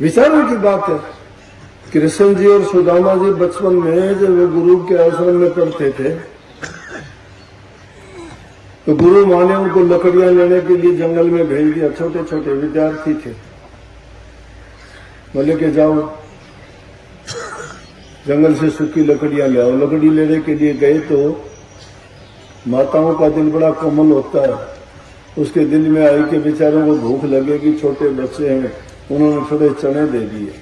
विचारों की बात है। कृष्ण जी और सुदामा जी बचपन में जब वे गुरु के आश्रम में पढ़ते थे तो गुरु माँ ने उनको लकड़ियां लेने के लिए जंगल में भेज दिया। छोटे छोटे विद्यार्थी थे, बोले कि जाओ जंगल से सूखी लकड़ियां ले आओ। लकड़ी लेने के लिए गए तो माताओं का दिल बड़ा कोमल होता है, उसके दिल में आई कि बेचारों को भूख लगेगी, छोटे बच्चे हैं, उन्होंने थोड़े चने दे दिए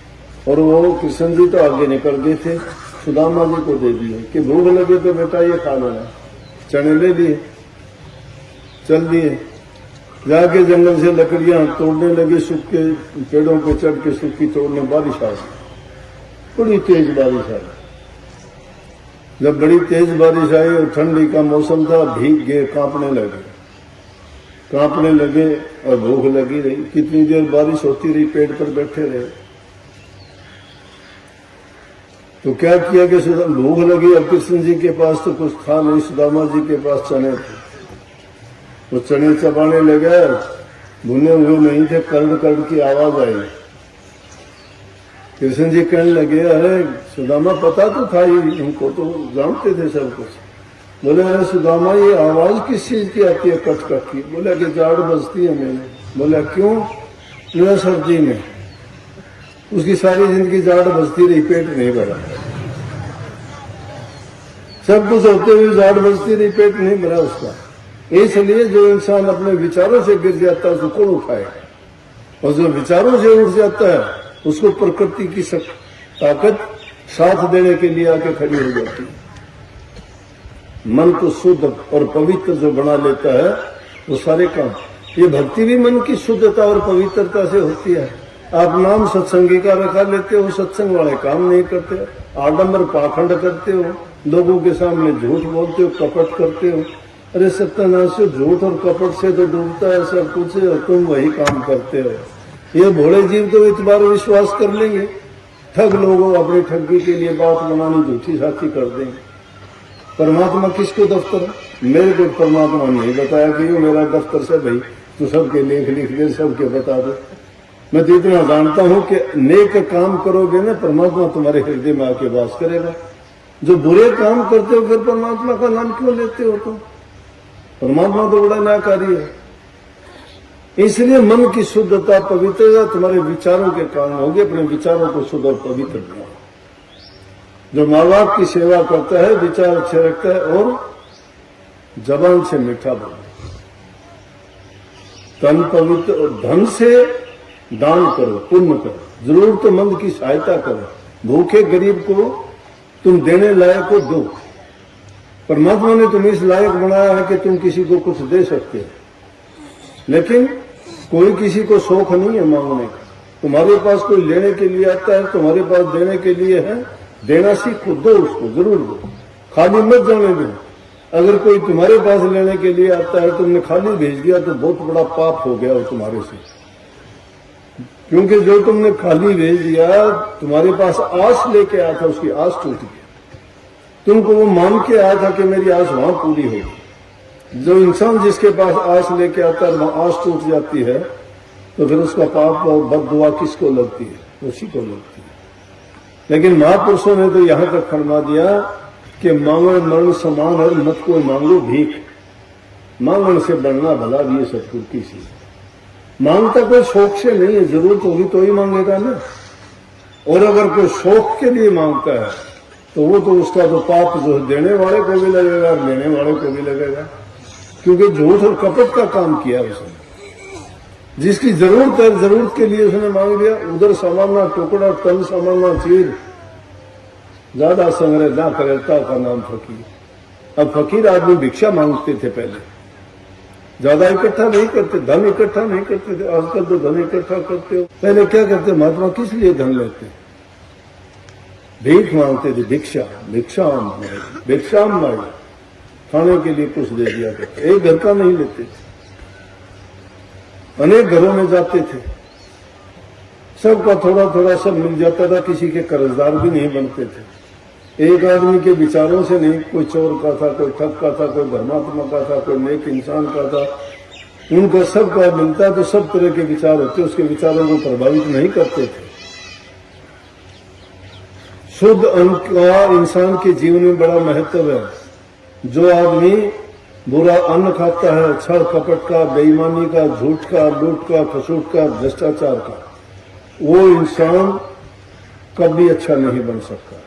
और वो कृष्ण जी तो आगे निकल गए थे, सुदामा जी को दे दिए कि भूख लगे तो बेटा ये खा लेना। चने ले लिए, चल दिए, जाके जंगल से लकड़ियां तोड़ने लगे, सूखे पेड़ों पे चढ़ के सूखी तोड़ने। बारिश आ गई, बड़ी तेज बारिश आई। जब बड़ी तेज बारिश आई और ठंडी का मौसम था, भीग गए, कांपने लगे और भूख लगी रही। कितनी देर बारिश होती रही, पेड़ पर बैठे रहे। तो क्या किया कि भूख लगी, अब कृष्ण जी के पास तो कुछ था नहीं, सुदामा जी के पास चने थे। वो चने चबाने लगे, भुने हुए नहीं थे, कर्ड कर्ड की आवाज आई। कृष्ण जी कहने लगे, अरे सुदामा पता तो था ही, उनको तो जानते थे सब कुछ। बोले, अरे सुदामा ये आवाज किस चीज की आती है कट कट की? बोला कि जाड़ बजती है मैंने। बोला क्यों? बोला सर्दी में। उसकी सारी जिंदगी जाड़ बजती रही, पेट नहीं भरा। सब कुछ होते हुए जाड़ बजती रही, पेट नहीं भरा उसका। इसलिए जो इंसान अपने विचारों से गिर जाता है उसको कौन उठाएगा, और जो विचारों से उठ जाता है उसको प्रकृति की ताकत साथ देने के लिए आके खड़ी हो जाती है। मन को शुद्ध और पवित्र जो बना लेता है वो सारे काम। ये भक्ति भी मन की शुद्धता और पवित्रता से होती है। आप नाम सत्संगी का रखा लेते हो, सत्संग वाले काम नहीं करते, आडंबर पाखंड करते हो, लोगों के सामने झूठ बोलते हो, कपट करते हो। अरे सत्यानाश, झूठ और कपट से तो डूबता है सब कुछ, और तुम वही काम करते हो। ये भोले जीव तो इतबार विश्वास कर लेंगे, ठग लोगों अपनी ठगी के लिए बात बनानी झूठी साथी कर देंगे। परमात्मा किसको दफ्तर? मेरे को परमात्मा नहीं बताया कि ये मेरा दफ्तर से भाई तू सबके लेख लिख दे, सबके बता दे। मैं तो इतना जानता हूं कि नेक काम करोगे ना, परमात्मा तुम्हारे हृदय में आके वास करेगा। जो बुरे काम करते हो फिर परमात्मा का नाम क्यों लेते हो? तुम परमात्मा तो बड़ा न्यायकारी है। इसलिए मन की शुद्धता, पवित्रता तुम्हारे विचारों के कारण होगी। अपने विचारों को शुद्ध और पवित्र बनाओ। जो माँ बाप की सेवा करता है, विचार अच्छे रखता है और जबान से मीठा बोले, तन पवित्र और धन से दान करो, पुण्य करो, जरूरतमंद की सहायता करो, भूखे गरीब को तुम देने लायक को दो। परमात्मा ने तुम्हें इस लायक बनाया है कि तुम किसी को कुछ दे सकते हो, लेकिन कोई किसी को शौक नहीं है मांगने का। तुम्हारे पास कोई लेने के लिए आता है, तुम्हारे पास देने के लिए है, देना सीखो, दो उसको, जरूर दो, खाली मत जाने दो। अगर कोई तुम्हारे पास लेने के लिए आता है, तुमने खाली भेज दिया तो बहुत बड़ा पाप हो गया वो तुम्हारे से, क्योंकि जो तुमने खाली भेज दिया, तुम्हारे पास आस लेके आया था, उसकी आस टूट गई। तुमको वो मान के आया था कि मेरी आस वहां पूरी होगी। जो इंसान जिसके पास आस लेके आता है, वहां आस टूट जाती है, तो फिर उसका पाप और बददुआ किसको लगती है? उसी को लगती है। लेकिन महापुरुषों ने तो यहां तक फरमा दिया कि मांगण मरण समान है, मत कोई मांगो भीख। मांगण से बढ़ना भला भी है सतगुरु की सी। मांगता कोई शौक से नहीं है, जरूरत होगी तो ही मांगेगा ना। और अगर कोई शौक के लिए मांगता है तो वो तो उसका तो पाप जो देने वाले को भी लगेगा और लेने वाले को भी लगेगा, क्योंकि झूठ और कपट का काम किया उसने। जिसकी जरूरत है, जरूरत के लिए उसने मांग लिया। उधर समाना टुकड़ा, तन समाना चीर, ज्यादा संग्रह ना करता का नाम फकीर। अब फकीर आदमी भिक्षा मांगते थे पहले, ज्यादा इकट्ठा नहीं करते, धन इकट्ठा नहीं करते थे। आजकल तो धन इकट्ठा करते हो। पहले क्या करते? महात्मा किस लिए धन लेते? भीख मांगते थे, भिक्षा, भिक्षाम मांगे, खाने के लिए कुछ दे दिया करते। एक घर का नहीं लेते थे, अनेक घरों में जाते थे, सबका थोड़ा थोड़ा सब मिल जाता था, किसी के कर्जदार भी नहीं बनते थे। एक आदमी के विचारों से नहीं, कोई चोर का था, कोई ठग का था, कोई धर्मात्मा का था, कोई नेक इंसान का था। उनका सबका मिलता तो सब तरह के विचार होते, उसके विचारों को प्रभावित नहीं करते थे। शुद्ध अन्न का इंसान के जीवन में बड़ा महत्व है। जो आदमी बुरा अन्न खाता है, छल कपट का, बेईमानी का, झूठ का, लूट का, खसूट का, भ्रष्टाचार का, वो इंसान कभी अच्छा नहीं बन सकता।